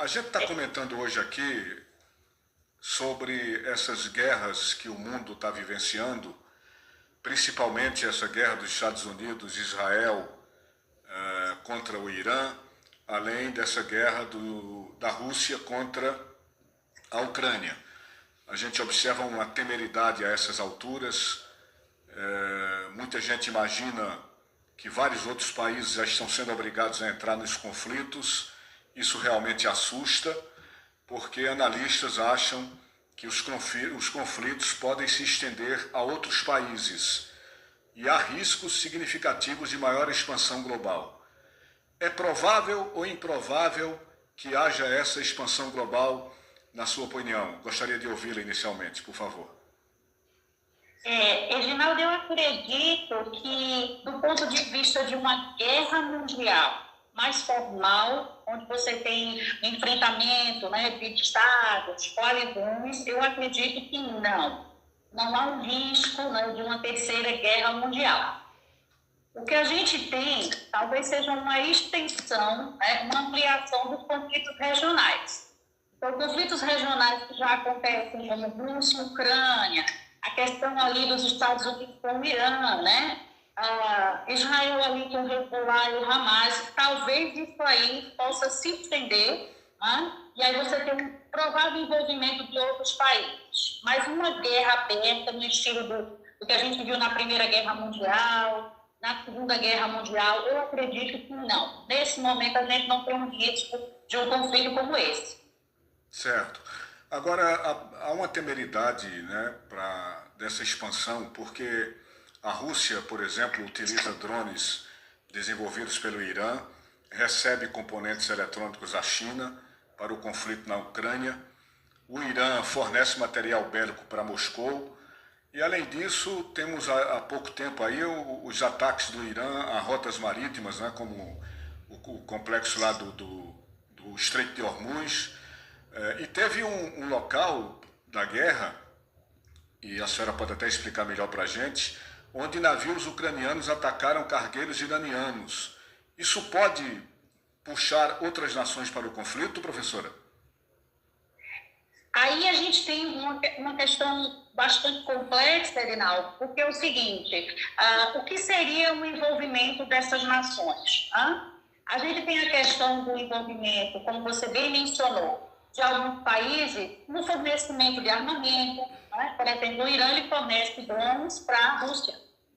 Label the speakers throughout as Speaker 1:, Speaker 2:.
Speaker 1: A gente está comentando hoje aqui sobre essas guerras que o mundo está vivenciando, principalmente essa guerra dos Estados Unidos e Israel contra o Irã, além dessa guerra da Rússia contra a Ucrânia. A gente observa uma temeridade a essas alturas. Muita gente imagina que vários outros países já estão sendo obrigados a entrar nos conflitos. Isso realmente assusta, porque analistas acham que os conflitos podem se estender a outros países e há riscos significativos de maior expansão global. É provável ou improvável que haja essa expansão global, na sua opinião? Gostaria de ouvi-la inicialmente, por favor.
Speaker 2: Reginaldo, eu acredito que, do ponto de vista de uma guerra mundial mais formal, onde você tem enfrentamento, né, de estados, coalizões, eu acredito que não há um risco, né, de uma terceira guerra mundial. O que a gente tem talvez seja uma extensão, né, uma ampliação dos conflitos regionais. Então, conflitos regionais que já acontecem, como Rússia e Ucrânia, a questão ali dos Estados Unidos com o Irã, né? Israel ali com o Hezbollah e o Hamas, talvez isso aí possa se estender, né? E aí você tem um provável envolvimento de outros países. Mas uma guerra aberta no estilo do que a gente viu na Primeira Guerra Mundial, na Segunda Guerra Mundial, eu acredito que não. Nesse momento a gente não tem um risco de um conflito como esse.
Speaker 1: Certo. Agora, há uma temeridade, né, dessa expansão, porque a Rússia, por exemplo, utiliza drones desenvolvidos pelo Irã, recebe componentes eletrônicos da China para o conflito na Ucrânia, o Irã fornece material bélico para Moscou, e além disso, temos há pouco tempo aí os ataques do Irã a rotas marítimas, né, como o complexo lá do Estreito de Hormuz. E teve um local da guerra, e a senhora pode até explicar melhor para a gente, onde navios ucranianos atacaram cargueiros iranianos. Isso pode puxar outras nações para o conflito, professora?
Speaker 2: Aí a gente tem uma questão bastante complexa, Erinaldo, porque é o seguinte, o que seria o envolvimento dessas nações? A gente tem a questão do envolvimento, como você bem mencionou, de alguns países no fornecimento de armamento, né? Por exemplo, o Irã ele fornece drones para a Rússia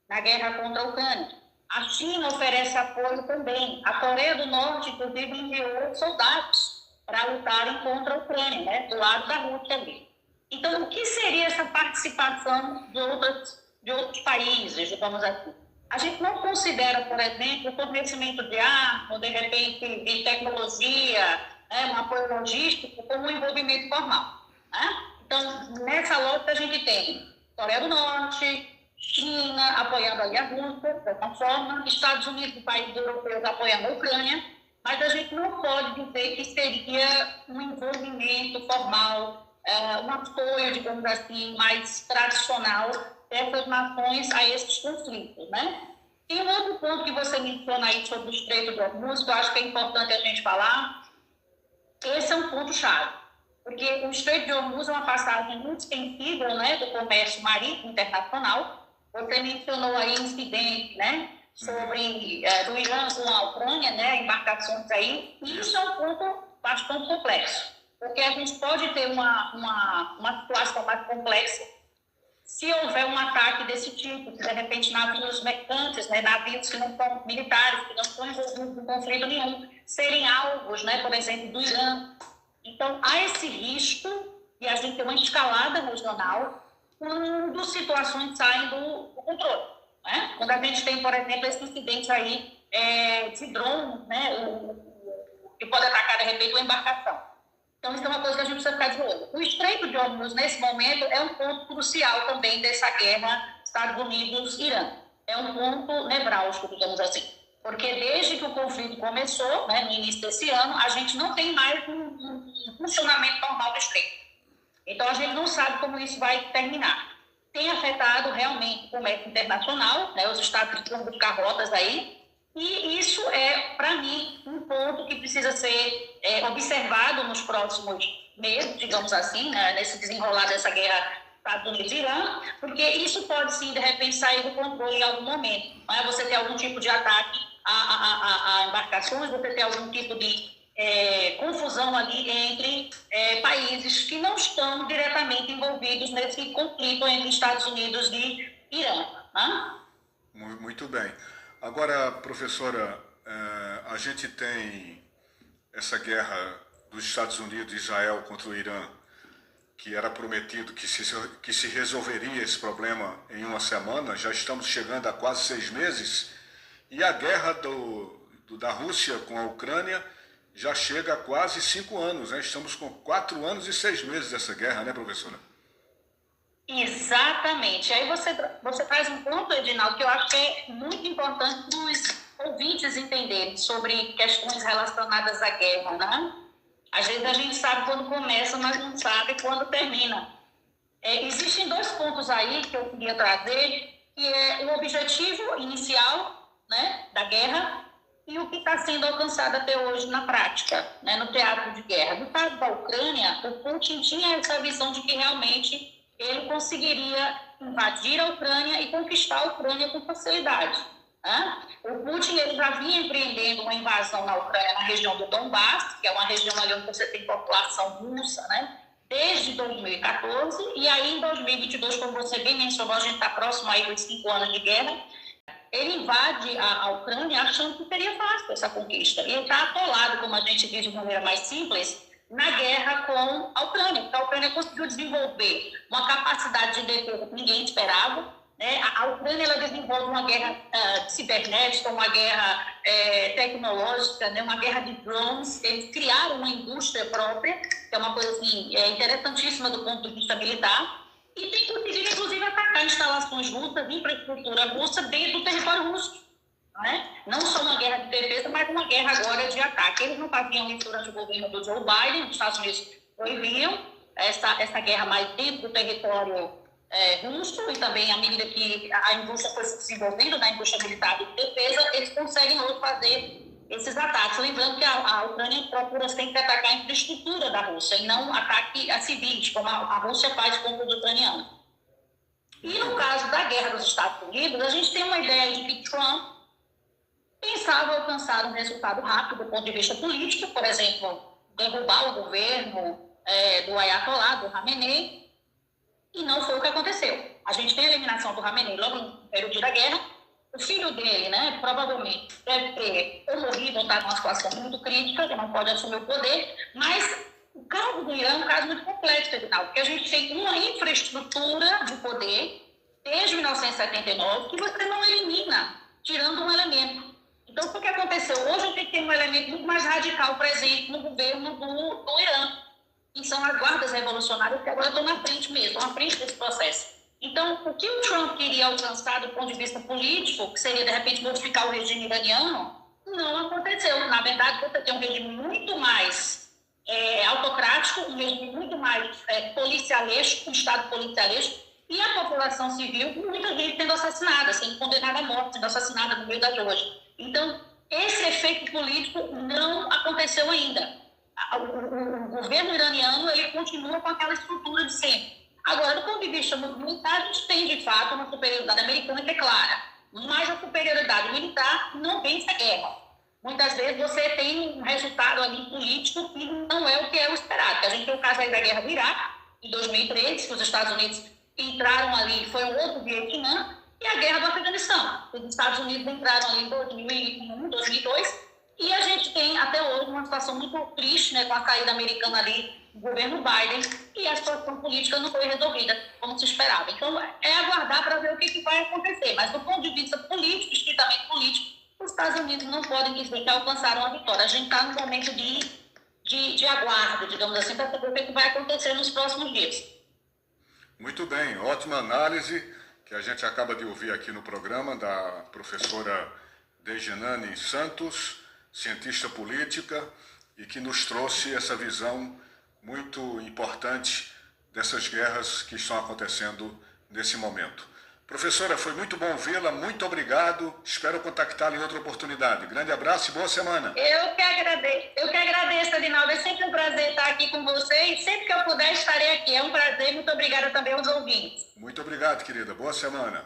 Speaker 2: na guerra contra a Ucrânia. A China oferece apoio também. A Coreia do Norte, inclusive, enviou soldados para lutarem contra a Ucrânia, né? Do lado da Rússia ali. Então, o que seria essa participação de outros países, digamos assim? A gente não considera, por exemplo, o fornecimento de arma, de repente, de tecnologia, um apoio logístico como um envolvimento formal. Né? Então, nessa lógica, a gente tem Coreia do Norte, China apoiando ali a Rússia, de alguma forma, Estados Unidos e países europeus apoiando a Ucrânia, mas a gente não pode dizer que seria um envolvimento formal, um apoio, digamos assim, mais tradicional dessas nações a esses conflitos. Né? E um outro ponto que você menciona aí sobre o Estreito de Hormuz, que eu acho que é importante a gente falar. Esse é um ponto-chave, porque o Estreito de Hormuz é uma passagem muito sensível, né, do comércio marítimo internacional. Você mencionou aí incidentes, né, sobre do Irã com a Ucrânia, né, embarcações aí, e isso é um ponto bastante complexo, porque a gente pode ter uma situação mais complexa se houver um ataque desse tipo, de repente navios mercantes, né, navios que não são militares, que não estão envolvidos em conflito nenhum, serem alvos, né, por exemplo, do Irã. Então, há esse risco de a gente ter uma escalada regional quando situações saem do controle. Né? Quando a gente tem, por exemplo, esse incidente aí de drone, né, que pode atacar, de repente, uma embarcação. Então, isso é uma coisa que a gente precisa ficar de olho. O Estreito de Hormuz, nesse momento, é um ponto crucial também dessa guerra Estados Unidos-Irã. É um ponto nevrálgico, digamos assim. Porque desde que o conflito começou, né, no início desse ano, a gente não tem mais um funcionamento normal do Estreito. Então, a gente não sabe como isso vai terminar. Tem afetado realmente o comércio internacional, né, os Estados Unidos vão buscar rotas aí, E isso é, para mim, um ponto que precisa ser observado nos próximos meses, digamos assim, né, nesse desenrolar dessa guerra Estados Unidos e Irã, porque isso pode, sim, de repente, sair do controle em algum momento. Não é? Você ter algum tipo de ataque a embarcações, você ter algum tipo de confusão ali entre países que não estão diretamente envolvidos nesse conflito entre Estados Unidos e Irã. Né?
Speaker 1: Muito bem. Agora, professora, a gente tem essa guerra dos Estados Unidos e Israel contra o Irã, que era prometido que se resolveria esse problema em uma semana. Já estamos chegando a quase 6 meses. E a guerra da Rússia com a Ucrânia já chega a quase 5 anos. Né? Estamos com 4 anos e 6 meses dessa guerra, né, professora?
Speaker 2: Exatamente. Aí você traz um ponto, Edinaldo, que eu acho que é muito importante os ouvintes entenderem sobre questões relacionadas à guerra, né? Às vezes a gente sabe quando começa, mas não sabe quando termina. Existem 2 pontos aí que eu queria trazer, que é o objetivo inicial, né, da guerra e o que está sendo alcançado até hoje na prática, né, no teatro de guerra. No caso da Ucrânia, o Putin tinha essa visão de que realmente ele conseguiria invadir a Ucrânia e conquistar a Ucrânia com facilidade. Né? O Putin ele já vinha empreendendo uma invasão na Ucrânia, na região do Donbass, que é uma região ali onde você tem população russa, né? Desde 2014, e aí em 2022, como você bem mencionou, a gente está próximo aí dos 5 anos de guerra, ele invade a Ucrânia achando que seria fácil essa conquista. E ele está atolado, como a gente diz de maneira mais simples, na guerra com a Ucrânia, porque a Ucrânia conseguiu desenvolver uma capacidade de defesa que ninguém esperava. Né? A Ucrânia ela desenvolve uma guerra cibernética, uma guerra tecnológica, né? Uma guerra de drones. Eles criaram uma indústria própria, que é uma coisa assim, interessantíssima do ponto de vista militar, e tem conseguido, inclusive, atacar instalações russas, infraestrutura russa dentro do território russo. Não só uma guerra de defesa, mas uma guerra agora de ataque. Eles não faziam isso durante o governo do Joe Biden, os Estados Unidos proibiam essa guerra mais dentro do território russo, e também à medida que a indústria foi se desenvolvendo, na indústria militar de defesa, eles conseguem hoje fazer esses ataques. Lembrando que a Ucrânia procura sempre atacar a infraestrutura da Rússia e não ataque a civis, como a Rússia faz contra os ucranianos. E no caso da guerra dos Estados Unidos, a gente tem uma ideia de que Trump pensava alcançar um resultado rápido do ponto de vista político, por exemplo, derrubar o governo do Ayatollah, do Khamenei, e não foi o que aconteceu. A gente tem a eliminação do Khamenei logo no primeiro dia da guerra. O filho dele, né, provavelmente deve ter ou morrido ou estar numa situação muito crítica, que não pode assumir o poder, mas o caso do Irã é um caso muito complexo, porque a gente tem uma infraestrutura de poder desde 1979 que você não elimina, tirando um elemento. Então, o que aconteceu? Hoje a gente tem um elemento muito mais radical presente no governo do Irã, que são as guardas revolucionárias que agora estão na frente mesmo, na frente desse processo. Então, o que o Trump queria alcançar do ponto de vista político, que seria, de repente, modificar o regime iraniano, não aconteceu. Na verdade, você tem um regime muito mais autocrático, um regime muito mais policialesco, um Estado policialesco, e a população civil, muita gente sendo assassinada, sendo condenada à morte, sendo assassinada no meio das ruas. Então, esse efeito político não aconteceu ainda. O governo iraniano ele continua com aquela estrutura de sempre. Agora, do ponto de vista militar, a gente tem, de fato, uma superioridade americana que é clara, mas a superioridade militar não vence a guerra. Muitas vezes você tem um resultado ali político que não é o que é o esperado. A gente tem o caso aí da guerra do Iraque, em 2003, que os Estados Unidos entraram ali, foi um outro Vietnã, e a guerra do Afeganistão. Os Estados Unidos entraram ali em 2001, 2002, e a gente tem até hoje uma situação muito triste, né, com a saída americana ali do governo Biden, e a situação política não foi resolvida como se esperava. Então, é aguardar para ver o que vai acontecer. Mas, do ponto de vista político, estritamente político, os Estados Unidos não podem dizer que alcançaram a vitória. A gente está num momento de aguardo, digamos assim, para saber o que vai acontecer nos próximos dias.
Speaker 1: Muito bem, ótima análise que a gente acaba de ouvir aqui no programa da professora Dejanane Santos, cientista política, e que nos trouxe essa visão muito importante dessas guerras que estão acontecendo nesse momento. Professora, foi muito bom vê-la, muito obrigado. Espero contactá-la em outra oportunidade. Grande abraço e boa semana.
Speaker 2: Eu que agradeço, Adinaldo. É sempre um prazer estar aqui com você e sempre que eu puder estarei aqui. É um prazer. Muito obrigada também aos ouvintes.
Speaker 1: Muito obrigado, querida. Boa semana.